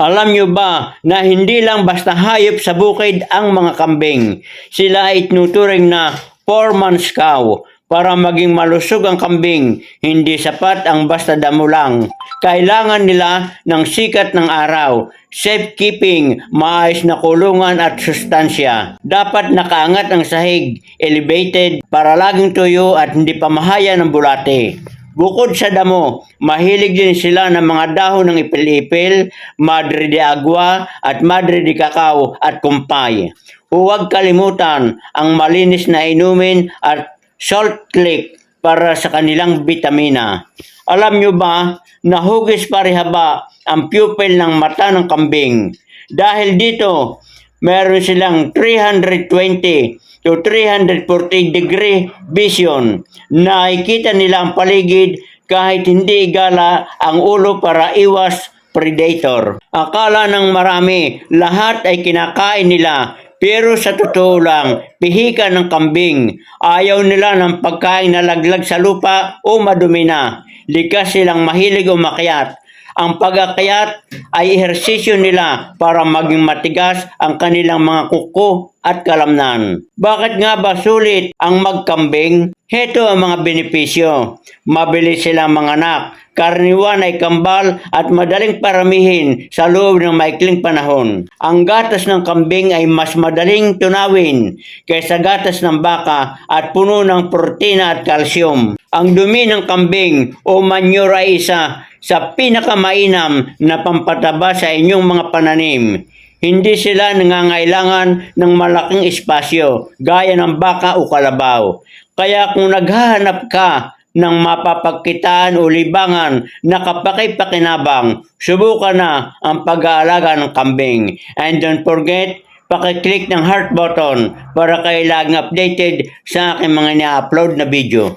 Alam nyo ba na hindi lang basta hayop sa bukid ang mga kambing? Sila ay tinuturing na 4 months cow. Para maging malusog ang kambing, hindi sapat ang basta damo lang. Kailangan nila ng sikat ng araw, safekeeping, maayos na kulungan at sustansya. Dapat nakaangat ang sahig, elevated, para laging tuyo at hindi pamahaya ng bulate. Bukod sa damo, mahilig din sila ng mga dahon ng ipil-ipil, madre de agua at madre de cacao at kumpay. Huwag kalimutan ang malinis na inumin at salt lick para sa kanilang bitamina. Alam nyo ba na hugis parehaba ang pupil ng mata ng kambing? Dahil dito, meron silang 320 to 340 degree vision. Nakikita nila ang paligid kahit hindi igala ang ulo para iwas predator. Akala ng marami, lahat ay kinakain nila. Pero sa totoo lang, pihika ng kambing. Ayaw nila ng pagkain na laglag sa lupa o madumi na. Likas silang mahilig umakyat. Ang pag-akyat ay ehersisyo nila para maging matigas ang kanilang mga kuko at kalamnan. Bakit nga ba sulit ang magkambing? Heto ang mga benepisyo. Mabilis silang manganak. Karaniwan ay kambal at madaling paramihin sa loob ng maikling panahon. Ang gatas ng kambing ay mas madaling tunawin kaysa gatas ng baka at puno ng protina at kalsyum. Ang dumi ng kambing o manure ay isa sa pinakamainam na pampataba sa inyong mga pananim. Hindi sila nangangailangan ng malaking espasyo gaya ng baka o kalabaw. Kaya kung naghahanap ka ng mapapagkitaan o libangan na kapakipakinabang, subukan na ang pag-aalaga ng kambing. And don't forget, pakiclick ng heart button para kayo laging updated sa aking mga ni-upload na video.